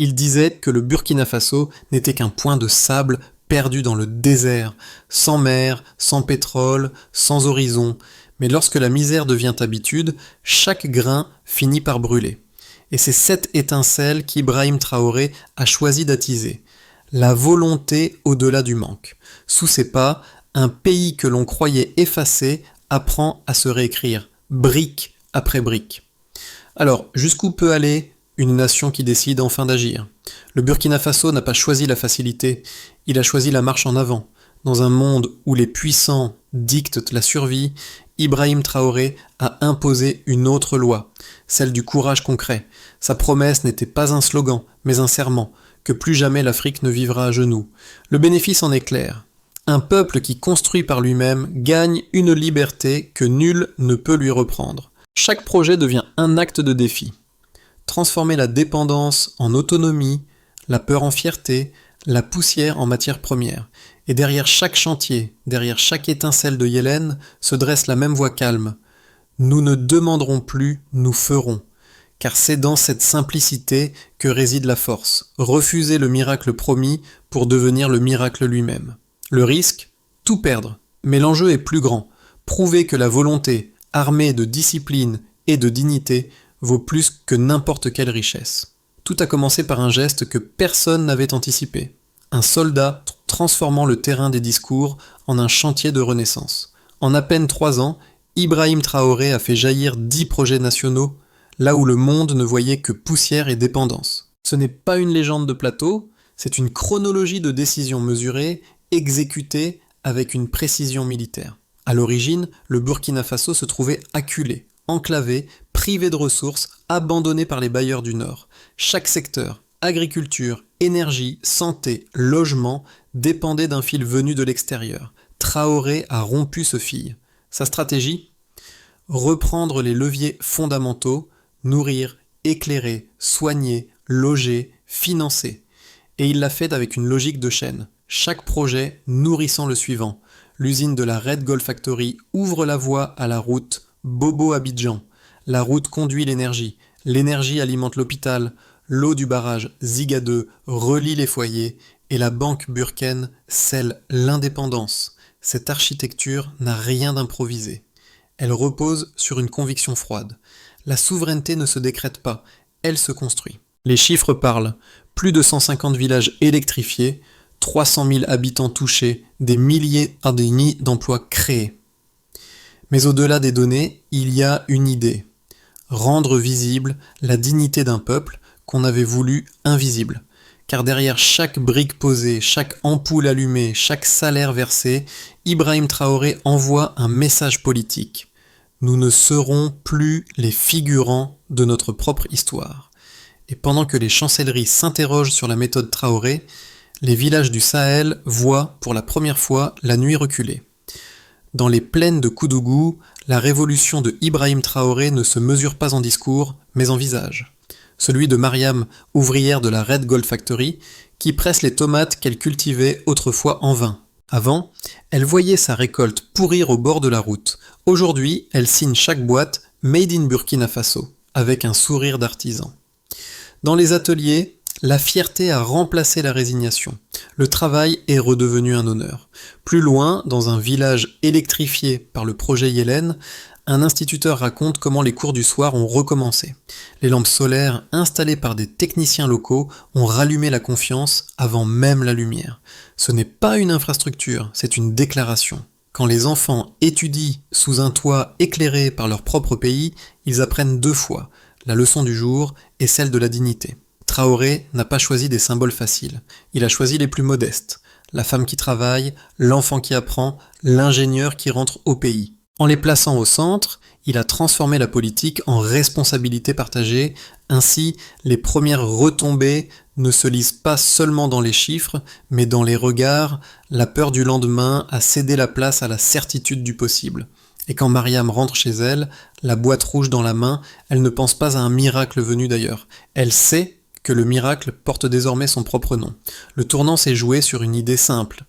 Il disait que le Burkina Faso n'était qu'un point de sable perdu dans le désert, sans mer, sans pétrole, sans horizon. Mais lorsque la misère devient habitude, chaque grain finit par brûler. Et c'est cette étincelle qu'Ibrahim Traoré a choisi d'attiser. La volonté au-delà du manque. Sous ses pas, un pays que l'on croyait effacé apprend à se réécrire, brique après brique. Alors, jusqu'où peut aller une nation qui décide enfin d'agir? Le Burkina Faso n'a pas choisi la facilité, il a choisi la marche en avant. Dans un monde où les puissants dictent la survie, Ibrahim Traoré a imposé une autre loi, celle du courage concret. Sa promesse n'était pas un slogan, mais un serment, que plus jamais l'Afrique ne vivra à genoux. Le bénéfice en est clair. Un peuple qui construit par lui-même gagne une liberté que nul ne peut lui reprendre. Chaque projet devient un acte de défi. Transformer la dépendance en autonomie, la peur en fierté, la poussière en matière première. Et derrière chaque chantier, derrière chaque étincelle de Yélène, se dresse la même voix calme. Nous ne demanderons plus, nous ferons. Car c'est dans cette simplicité que réside la force. Refuser le miracle promis pour devenir le miracle lui-même. Le risque, tout perdre. Mais l'enjeu est plus grand. Prouver que la volonté, armée de discipline et de dignité, vaut plus que n'importe quelle richesse. Tout a commencé par un geste que personne n'avait anticipé. Un soldat transformant le terrain des discours en un chantier de renaissance. En à peine 3 ans, Ibrahim Traoré a fait jaillir 10 projets nationaux, là où le monde ne voyait que poussière et dépendance. Ce n'est pas une légende de plateau, c'est une chronologie de décisions mesurées, exécutées avec une précision militaire. À l'origine, le Burkina Faso se trouvait acculé, enclavé, privé de ressources, abandonné par les bailleurs du Nord. Chaque secteur, agriculture, énergie, santé, logement, dépendait d'un fil venu de l'extérieur. Traoré a rompu ce fil. Sa stratégie ? Reprendre les leviers fondamentaux, nourrir, éclairer, soigner, loger, financer. Et il l'a fait avec une logique de chaîne, chaque projet nourrissant le suivant. L'usine de la Red Gold Factory ouvre la voie à la route Bobo-Abidjan. La route conduit l'énergie alimente l'hôpital, l'eau du barrage Ziga 2 relie les foyers et la banque Burken scelle l'indépendance. Cette architecture n'a rien d'improvisé. Elle repose sur une conviction froide. La souveraineté ne se décrète pas, elle se construit. Les chiffres parlent. Plus de 150 villages électrifiés, 300 000 habitants touchés, des milliers d'emplois créés. Mais au-delà des données, il y a une idée. Rendre visible la dignité d'un peuple qu'on avait voulu invisible. Car derrière chaque brique posée, chaque ampoule allumée, chaque salaire versé, Ibrahim Traoré envoie un message politique. Nous ne serons plus les figurants de notre propre histoire. Et pendant que les chancelleries s'interrogent sur la méthode Traoré, les villages du Sahel voient pour la première fois la nuit reculer. Dans les plaines de Koudougou, la révolution de Ibrahim Traoré ne se mesure pas en discours, mais en visage. Celui de Mariam, ouvrière de la Red Gold Factory, qui presse les tomates qu'elle cultivait autrefois en vain. Avant, elle voyait sa récolte pourrir au bord de la route. Aujourd'hui, elle signe chaque boîte « Made in Burkina Faso » avec un sourire d'artisan. Dans les ateliers, la fierté a remplacé la résignation. Le travail est redevenu un honneur. Plus loin, dans un village électrifié par le projet Yélène, un instituteur raconte comment les cours du soir ont recommencé. Les lampes solaires installées par des techniciens locaux ont rallumé la confiance avant même la lumière. Ce n'est pas une infrastructure, c'est une déclaration. Quand les enfants étudient sous un toit éclairé par leur propre pays, ils apprennent 2 fois, la leçon du jour et celle de la dignité. Traoré n'a pas choisi des symboles faciles, il a choisi les plus modestes. La femme qui travaille, l'enfant qui apprend, l'ingénieur qui rentre au pays. En les plaçant au centre, il a transformé la politique en responsabilité partagée. Ainsi, les premières retombées ne se lisent pas seulement dans les chiffres, mais dans les regards. La peur du lendemain a cédé la place à la certitude du possible. Et quand Mariam rentre chez elle, la boîte rouge dans la main, elle ne pense pas à un miracle venu d'ailleurs. Elle sait que le miracle porte désormais son propre nom. Le tournant s'est joué sur une idée simple.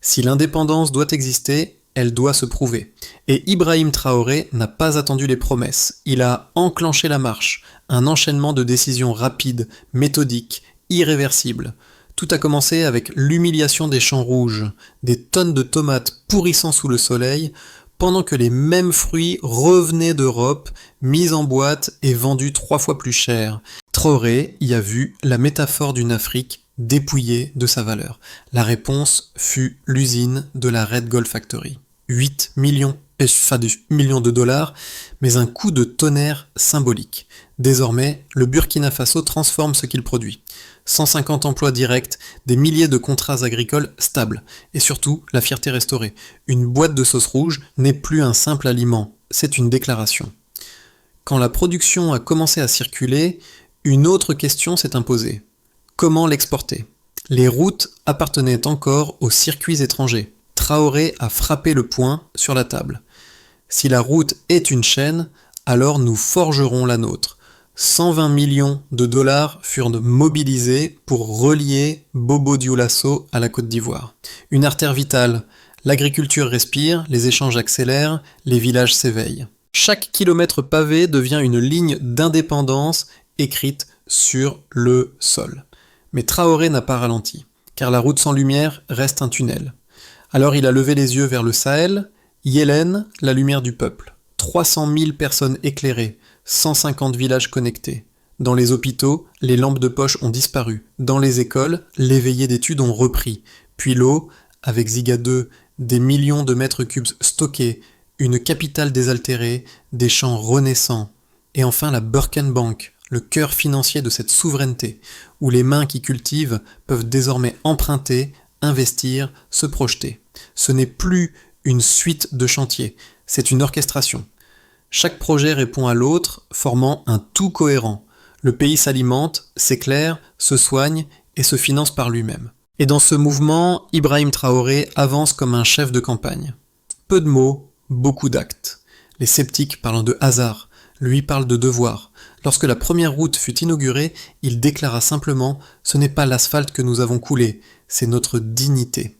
Si l'indépendance doit exister, elle doit se prouver. Et Ibrahim Traoré n'a pas attendu les promesses. Il a enclenché la marche, un enchaînement de décisions rapides, méthodiques, irréversible. Tout a commencé avec l'humiliation des champs rouges, des tonnes de tomates pourrissant sous le soleil, pendant que les mêmes fruits revenaient d'Europe, mis en boîte et vendus 3 fois plus cher. Traoré y a vu la métaphore d'une Afrique dépouillée de sa valeur. La réponse fut l'usine de la Red Gold Factory. 8 millions de dollars, mais un coup de tonnerre symbolique. Désormais, le Burkina Faso transforme ce qu'il produit. 150 emplois directs, des milliers de contrats agricoles stables, et surtout la fierté restaurée. Une boîte de sauce rouge n'est plus un simple aliment, c'est une déclaration. Quand la production a commencé à circuler, une autre question s'est imposée. Comment l'exporter ? Les routes appartenaient encore aux circuits étrangers. Traoré a frappé le poing sur la table. Si la route est une chaîne, alors nous forgerons la nôtre. 120 millions de dollars furent mobilisés pour relier Bobo-Dioulasso à la Côte d'Ivoire. Une artère vitale. L'agriculture respire, les échanges accélèrent, les villages s'éveillent. Chaque kilomètre pavé devient une ligne d'indépendance écrite sur le sol. Mais Traoré n'a pas ralenti, car la route sans lumière reste un tunnel. Alors il a levé les yeux vers le Sahel, Yélène, la lumière du peuple. 300 000 personnes éclairées, 150 villages connectés. Dans les hôpitaux, les lampes de poche ont disparu. Dans les écoles, les veillées d'études ont repris. Puis l'eau, avec Ziga 2, des millions de mètres cubes stockés, une capitale désaltérée, des champs renaissants. Et enfin la Burkenbank, le cœur financier de cette souveraineté, où les mains qui cultivent peuvent désormais emprunter, investir, se projeter. Ce n'est plus une suite de chantiers, c'est une orchestration. Chaque projet répond à l'autre, formant un tout cohérent. Le pays s'alimente, s'éclaire, se soigne et se finance par lui-même. Et dans ce mouvement, Ibrahim Traoré avance comme un chef de campagne. Peu de mots, beaucoup d'actes. Les sceptiques parlant de hasard, lui parlent de devoir. Lorsque la première route fut inaugurée, il déclara simplement « Ce n'est pas l'asphalte que nous avons coulé, c'est notre dignité ».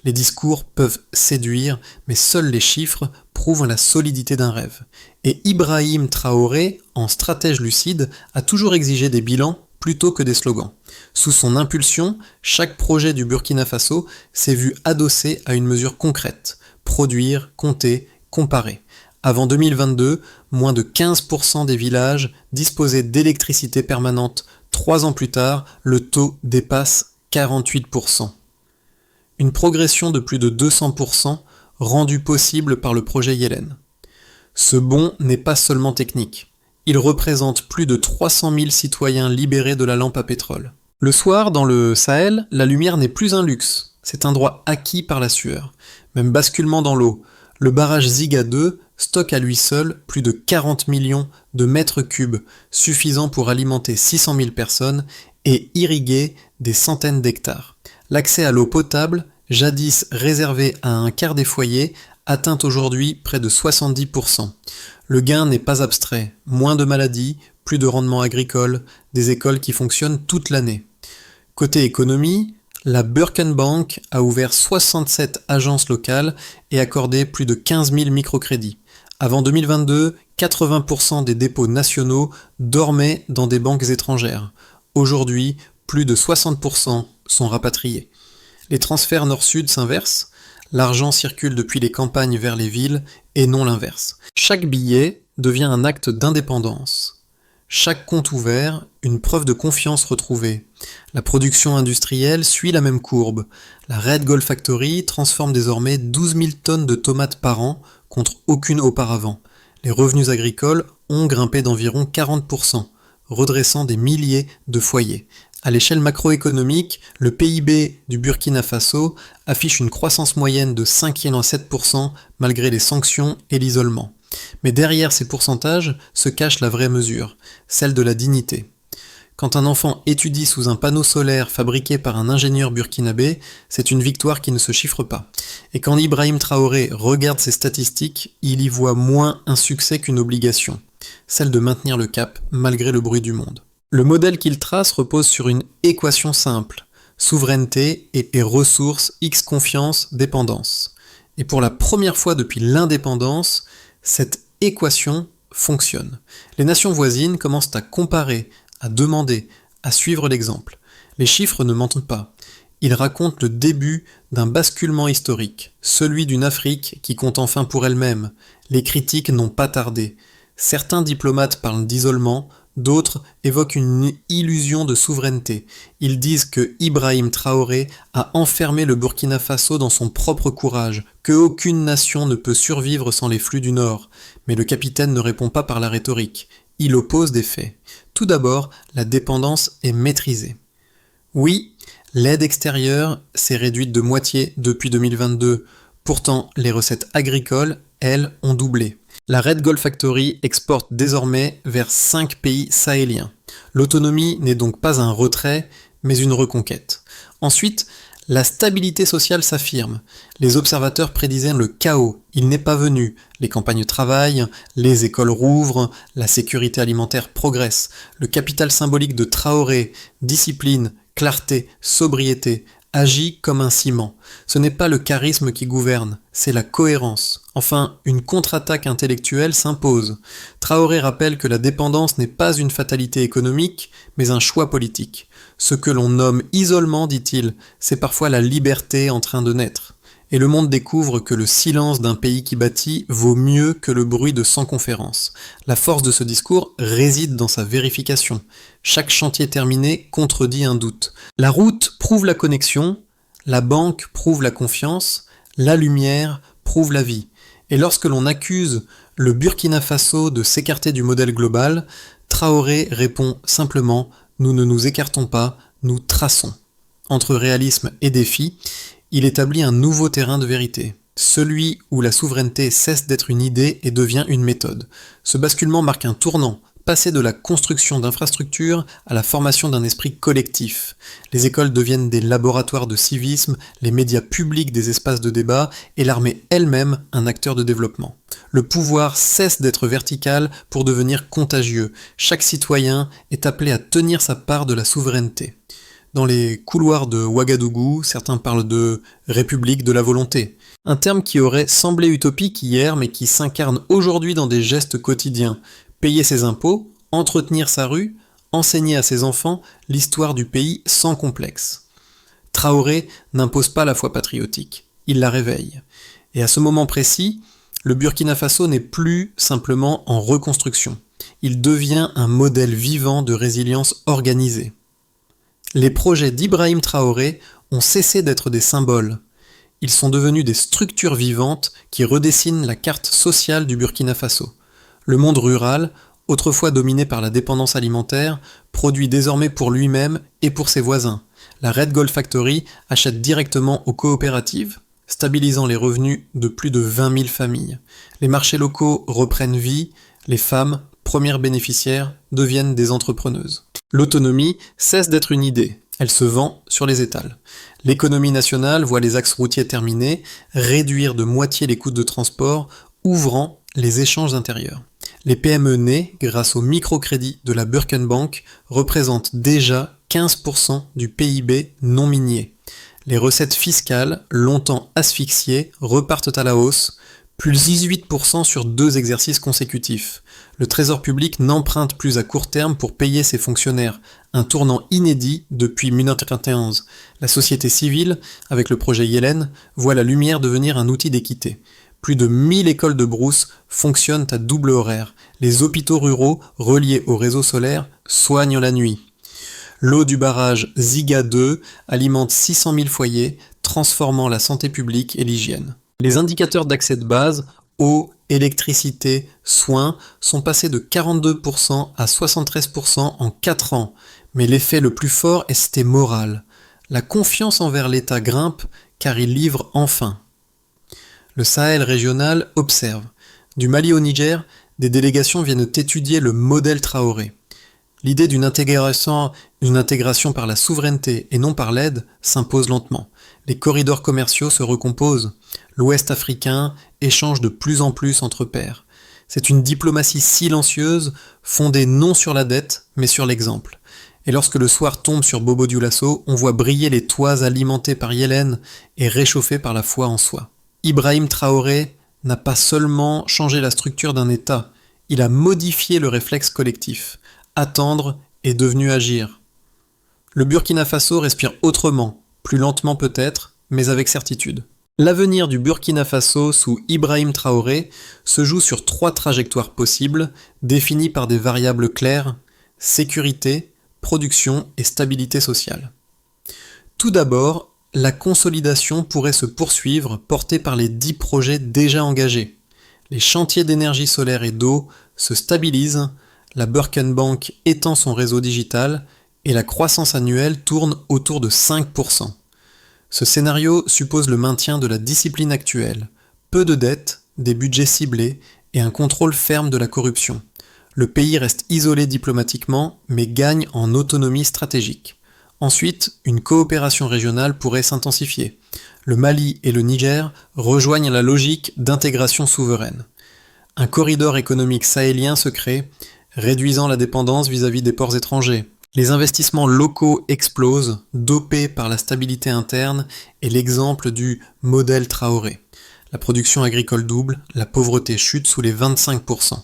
Les discours peuvent séduire, mais seuls les chiffres prouvent la solidité d'un rêve. Et Ibrahim Traoré, en stratège lucide, a toujours exigé des bilans plutôt que des slogans. Sous son impulsion, chaque projet du Burkina Faso s'est vu adossé à une mesure concrète. Produire, compter, comparer. Avant 2022, moins de 15% des villages disposaient d'électricité permanente. 3 ans plus tard, le taux dépasse 48%. Une progression de plus de 200% rendue possible par le projet Yélène. Ce bond n'est pas seulement technique. Il représente plus de 300 000 citoyens libérés de la lampe à pétrole. Le soir, dans le Sahel, la lumière n'est plus un luxe. C'est un droit acquis par la sueur. Même basculement dans l'eau. Le barrage Ziga 2 stocke à lui seul plus de 40 millions de mètres cubes, suffisant pour alimenter 600 000 personnes et irriguer des centaines d'hectares. L'accès à l'eau potable, jadis réservé à un quart des foyers, atteint aujourd'hui près de 70%. Le gain n'est pas abstrait, moins de maladies, plus de rendements agricoles, des écoles qui fonctionnent toute l'année. Côté économie, la Burkenbank a ouvert 67 agences locales et accordé plus de 15 000 microcrédits. Avant 2022, 80% des dépôts nationaux dormaient dans des banques étrangères. Aujourd'hui, plus de 60% sont rapatriés. Les transferts nord-sud s'inversent, l'argent circule depuis les campagnes vers les villes et non l'inverse. Chaque billet devient un acte d'indépendance. Chaque compte ouvert, une preuve de confiance retrouvée. La production industrielle suit la même courbe. La Red Gold Factory transforme désormais 12 000 tonnes de tomates par an contre aucune auparavant. Les revenus agricoles ont grimpé d'environ 40%, redressant des milliers de foyers. À l'échelle macroéconomique, le PIB du Burkina Faso affiche une croissance moyenne de 5,7% malgré les sanctions et l'isolement. Mais derrière ces pourcentages se cache la vraie mesure, celle de la dignité. Quand un enfant étudie sous un panneau solaire fabriqué par un ingénieur burkinabé, c'est une victoire qui ne se chiffre pas. Et quand Ibrahim Traoré regarde ses statistiques, il y voit moins un succès qu'une obligation, celle de maintenir le cap malgré le bruit du monde. Le modèle qu'il trace repose sur une équation simple, souveraineté et ressources x confiance dépendance. Et pour la première fois depuis l'indépendance, cette équation fonctionne. Les nations voisines commencent à comparer, à demander, à suivre l'exemple. Les chiffres ne mentent pas. Ils racontent le début d'un basculement historique, celui d'une Afrique qui compte enfin pour elle-même. Les critiques n'ont pas tardé. Certains diplomates parlent d'isolement, d'autres évoquent une illusion de souveraineté. Ils disent que Ibrahim Traoré a enfermé le Burkina Faso dans son propre courage, qu'aucune nation ne peut survivre sans les flux du Nord. Mais le capitaine ne répond pas par la rhétorique. Il oppose des faits. Tout d'abord, la dépendance est maîtrisée. Oui, l'aide extérieure s'est réduite de moitié depuis 2022. Pourtant, les recettes agricoles, elles, ont doublé. La Red Gold Factory exporte désormais vers 5 pays sahéliens. L'autonomie n'est donc pas un retrait, mais une reconquête. Ensuite, la stabilité sociale s'affirme. Les observateurs prédisaient le chaos. Il n'est pas venu. Les campagnes travaillent, les écoles rouvrent, la sécurité alimentaire progresse. Le capital symbolique de Traoré, discipline, clarté, sobriété, agit comme un ciment. Ce n'est pas le charisme qui gouverne, c'est la cohérence. Enfin, une contre-attaque intellectuelle s'impose. Traoré rappelle que la dépendance n'est pas une fatalité économique, mais un choix politique. Ce que l'on nomme isolement, dit-il, c'est parfois la liberté en train de naître. Et le monde découvre que le silence d'un pays qui bâtit vaut mieux que le bruit de 100 conférences. La force de ce discours réside dans sa vérification. Chaque chantier terminé contredit un doute. La route prouve la connexion, la banque prouve la confiance, la lumière prouve la vie. Et lorsque l'on accuse le Burkina Faso de s'écarter du modèle global, Traoré répond simplement « Nous ne nous écartons pas, nous traçons ». Entre réalisme et défi, il établit un nouveau terrain de vérité, celui où la souveraineté cesse d'être une idée et devient une méthode. Ce basculement marque un tournant, passer de la construction d'infrastructures à la formation d'un esprit collectif. Les écoles deviennent des laboratoires de civisme, les médias publics des espaces de débat et l'armée elle-même un acteur de développement. Le pouvoir cesse d'être vertical pour devenir contagieux. Chaque citoyen est appelé à tenir sa part de la souveraineté. Dans les couloirs de Ouagadougou, certains parlent de « république de la volonté », un terme qui aurait semblé utopique hier mais qui s'incarne aujourd'hui dans des gestes quotidiens. Payer ses impôts, entretenir sa rue, enseigner à ses enfants l'histoire du pays sans complexe. Traoré n'impose pas la foi patriotique, il la réveille. Et à ce moment précis, le Burkina Faso n'est plus simplement en reconstruction. Il devient un modèle vivant de résilience organisée. Les projets d'Ibrahim Traoré ont cessé d'être des symboles. Ils sont devenus des structures vivantes qui redessinent la carte sociale du Burkina Faso. Le monde rural, autrefois dominé par la dépendance alimentaire, produit désormais pour lui-même et pour ses voisins. La Red Gold Factory achète directement aux coopératives, stabilisant les revenus de plus de 20 000 familles. Les marchés locaux reprennent vie, les femmes, premières bénéficiaires, deviennent des entrepreneuses. L'autonomie cesse d'être une idée, elle se vend sur les étals. L'économie nationale voit les axes routiers terminés, réduire de moitié les coûts de transport, ouvrant les échanges intérieurs. Les PME nées, grâce au microcrédit de la Burkenbank, représentent déjà 15% du PIB non minier. Les recettes fiscales, longtemps asphyxiées, repartent à la hausse, plus 18% sur 2 exercices consécutifs. Le Trésor public n'emprunte plus à court terme pour payer ses fonctionnaires, un tournant inédit depuis 1991. La société civile, avec le projet Yellen, voit la lumière devenir un outil d'équité. Plus de 1000 écoles de brousse fonctionnent à double horaire. Les hôpitaux ruraux, reliés au réseau solaire, soignent la nuit. L'eau du barrage Ziga 2 alimente 600 000 foyers, transformant la santé publique et l'hygiène. Les indicateurs d'accès de base, eau, électricité, soins, sont passés de 42% à 73% en 4 ans. Mais l'effet le plus fort est resté moral. La confiance envers l'État grimpe car il livre enfin. Le Sahel régional observe. Du Mali au Niger, des délégations viennent étudier le modèle Traoré. L'idée d'une intégration par la souveraineté et non par l'aide s'impose lentement. Les corridors commerciaux se recomposent. L'Ouest africain échange de plus en plus entre pairs. C'est une diplomatie silencieuse, fondée non sur la dette, mais sur l'exemple. Et lorsque le soir tombe sur Bobo Dioulasso, on voit briller les toits alimentés par Yellen et réchauffés par la foi en soi. Ibrahim Traoré n'a pas seulement changé la structure d'un État, il a modifié le réflexe collectif. Attendre est devenu agir. Le Burkina Faso respire autrement, plus lentement peut-être, mais avec certitude. L'avenir du Burkina Faso sous Ibrahim Traoré se joue sur 3 trajectoires possibles, définies par des variables claires: sécurité, production et stabilité sociale. Tout d'abord, la consolidation pourrait se poursuivre, portée par les 10 projets déjà engagés. Les chantiers d'énergie solaire et d'eau se stabilisent, la Burken Bank étend son réseau digital et la croissance annuelle tourne autour de 5%. Ce scénario suppose le maintien de la discipline actuelle, peu de dettes, des budgets ciblés et un contrôle ferme de la corruption. Le pays reste isolé diplomatiquement, mais gagne en autonomie stratégique. Ensuite, une coopération régionale pourrait s'intensifier. Le Mali et le Niger rejoignent la logique d'intégration souveraine. Un corridor économique sahélien se crée, réduisant la dépendance vis-à-vis des ports étrangers. Les investissements locaux explosent, dopés par la stabilité interne et l'exemple du modèle Traoré. La production agricole double, la pauvreté chute sous les 25%.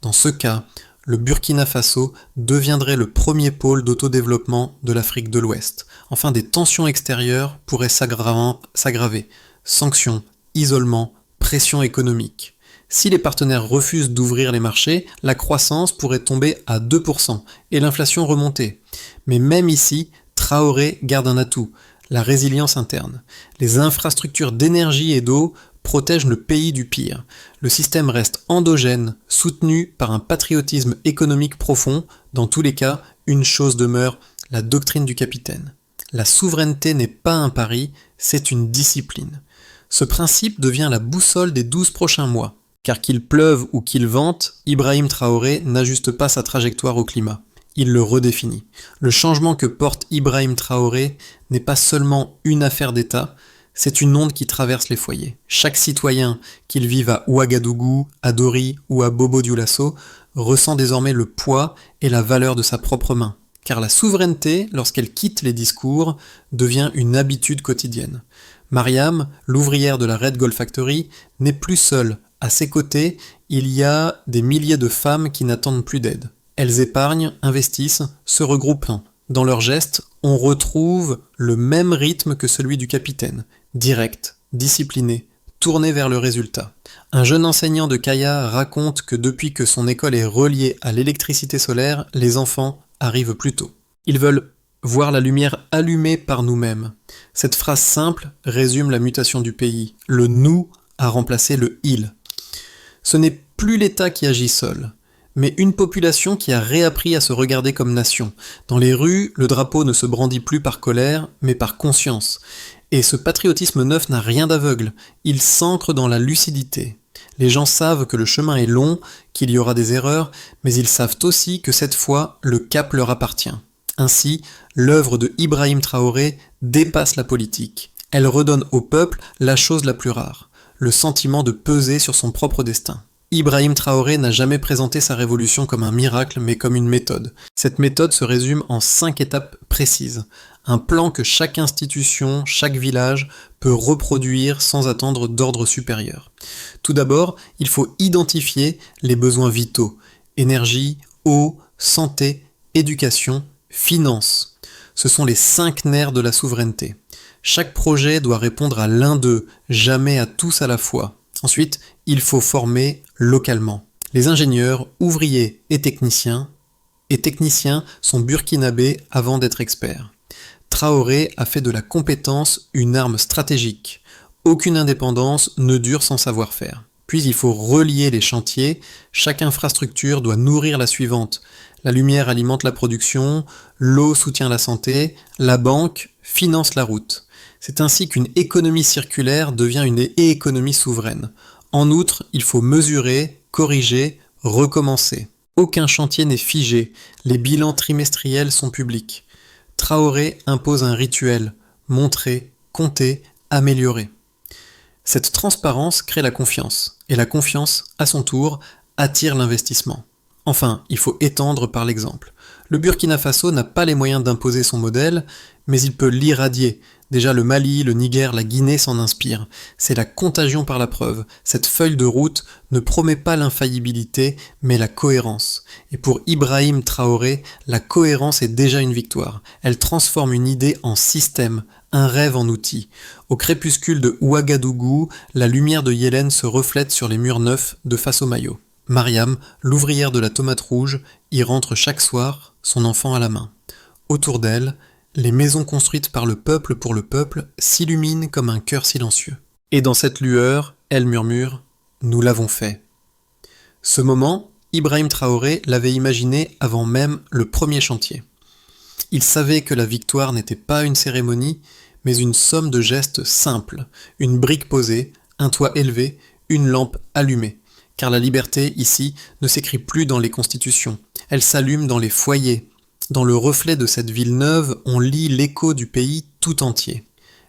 Dans ce cas, le Burkina Faso deviendrait le premier pôle d'autodéveloppement de l'Afrique de l'Ouest. Enfin, des tensions extérieures pourraient s'aggraver. Sanctions, isolement, pression économique. Si les partenaires refusent d'ouvrir les marchés, la croissance pourrait tomber à 2% et l'inflation remonter. Mais même ici, Traoré garde un atout, la résilience interne. Les infrastructures d'énergie et d'eau protègent le pays du pire. Le système reste endogène, soutenu par un patriotisme économique profond. Dans tous les cas, une chose demeure, la doctrine du capitaine. La souveraineté n'est pas un pari, c'est une discipline. Ce principe devient la boussole des 12 prochains mois. Car qu'il pleuve ou qu'il vente, Ibrahim Traoré n'ajuste pas sa trajectoire au climat. Il le redéfinit. Le changement que porte Ibrahim Traoré n'est pas seulement une affaire d'État, c'est une onde qui traverse les foyers. Chaque citoyen, qu'il vive à Ouagadougou, à Dori ou à Bobo-Dioulasso, ressent désormais le poids et la valeur de sa propre main. Car la souveraineté, lorsqu'elle quitte les discours, devient une habitude quotidienne. Mariam, l'ouvrière de la Red Gold Factory, n'est plus seule. À ses côtés, il y a des milliers de femmes qui n'attendent plus d'aide. Elles épargnent, investissent, se regroupent. Dans leurs gestes, on retrouve le même rythme que celui du capitaine, direct, discipliné, tourné vers le résultat. Un jeune enseignant de Kaya raconte que depuis que son école est reliée à l'électricité solaire, les enfants arrivent plus tôt. Ils veulent voir la lumière allumée par nous-mêmes. Cette phrase simple résume la mutation du pays. Le « nous » a remplacé le « il ». Ce n'est plus l'État qui agit seul, mais une population qui a réappris à se regarder comme nation. Dans les rues, le drapeau ne se brandit plus par colère, mais par conscience. Et ce patriotisme neuf n'a rien d'aveugle, il s'ancre dans la lucidité. Les gens savent que le chemin est long, qu'il y aura des erreurs, mais ils savent aussi que cette fois, le cap leur appartient. Ainsi, l'œuvre de Ibrahim Traoré dépasse la politique. Elle redonne au peuple la chose la plus rare, le sentiment de peser sur son propre destin. Ibrahim Traoré n'a jamais présenté sa révolution comme un miracle, mais comme une méthode. Cette méthode se résume en 5 étapes précises. Un plan que chaque institution, chaque village peut reproduire sans attendre d'ordre supérieur. Tout d'abord, il faut identifier les besoins vitaux. Énergie, eau, santé, éducation, finance. Ce sont les 5 nerfs de la souveraineté. Chaque projet doit répondre à l'un d'eux, jamais à tous à la fois. Ensuite, il faut former localement. Les ingénieurs, ouvriers et techniciens sont burkinabés avant d'être experts. Traoré a fait de la compétence une arme stratégique. Aucune indépendance ne dure sans savoir-faire. Puis il faut relier les chantiers, chaque infrastructure doit nourrir la suivante. La lumière alimente la production, l'eau soutient la santé, la banque finance la route. C'est ainsi qu'une économie circulaire devient une économie souveraine. En outre, il faut mesurer, corriger, recommencer. Aucun chantier n'est figé, les bilans trimestriels sont publics. Traoré impose un rituel, montrer, compter, améliorer. Cette transparence crée la confiance, et la confiance, à son tour, attire l'investissement. Enfin, il faut étendre par l'exemple. Le Burkina Faso n'a pas les moyens d'imposer son modèle, mais il peut l'irradier, Déjà le Mali, le Niger, la Guinée s'en inspirent. C'est la contagion par la preuve. Cette feuille de route ne promet pas l'infaillibilité, mais la cohérence. Et pour Ibrahim Traoré, la cohérence est déjà une victoire. Elle transforme une idée en système, un rêve en outil. Au crépuscule de Ouagadougou, la lumière de Yélène se reflète sur les murs neufs de Fasso-Mayo. Mariam, l'ouvrière de la tomate rouge, y rentre chaque soir, son enfant à la main. Autour d'elle, les maisons construites par le peuple pour le peuple s'illuminent comme un cœur silencieux. Et dans cette lueur, elle murmure « Nous l'avons fait ». Ce moment, Ibrahim Traoré l'avait imaginé avant même le premier chantier. Il savait que la victoire n'était pas une cérémonie, mais une somme de gestes simples, une brique posée, un toit élevé, une lampe allumée. Car la liberté, ici, ne s'écrit plus dans les constitutions, elle s'allume dans les foyers. Dans le reflet de cette ville neuve, on lit l'écho du pays tout entier.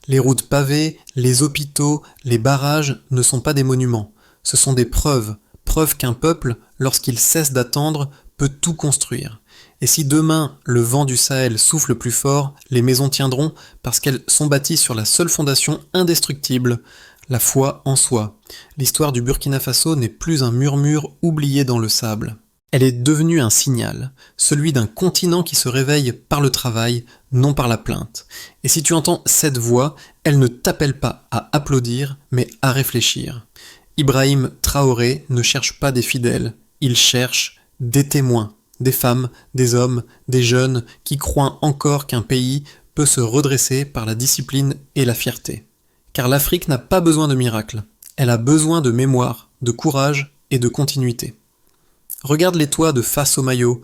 Les routes pavées, les hôpitaux, les barrages ne sont pas des monuments, ce sont des preuves, preuves qu'un peuple, lorsqu'il cesse d'attendre, peut tout construire. Et si demain le vent du Sahel souffle plus fort, les maisons tiendront parce qu'elles sont bâties sur la seule fondation indestructible, la foi en soi. L'histoire du Burkina Faso n'est plus un murmure oublié dans le sable. Elle est devenue un signal, celui d'un continent qui se réveille par le travail, non par la plainte. Et si tu entends cette voix, elle ne t'appelle pas à applaudir, mais à réfléchir. Ibrahim Traoré ne cherche pas des fidèles, il cherche des témoins, des femmes, des hommes, des jeunes qui croient encore qu'un pays peut se redresser par la discipline et la fierté. Car l'Afrique n'a pas besoin de miracles, elle a besoin de mémoire, de courage et de continuité. Regarde les toits de Fasso-Mayo,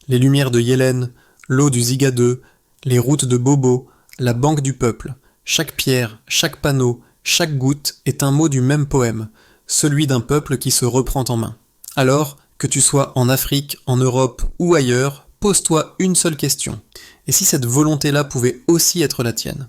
les lumières de Yélène, l'eau du Zigadeux, les routes de Bobo, la banque du peuple. Chaque pierre, chaque panneau, chaque goutte est un mot du même poème, celui d'un peuple qui se reprend en main. Alors, que tu sois en Afrique, en Europe ou ailleurs, pose-toi une seule question. Et si cette volonté-là pouvait aussi être la tienne ?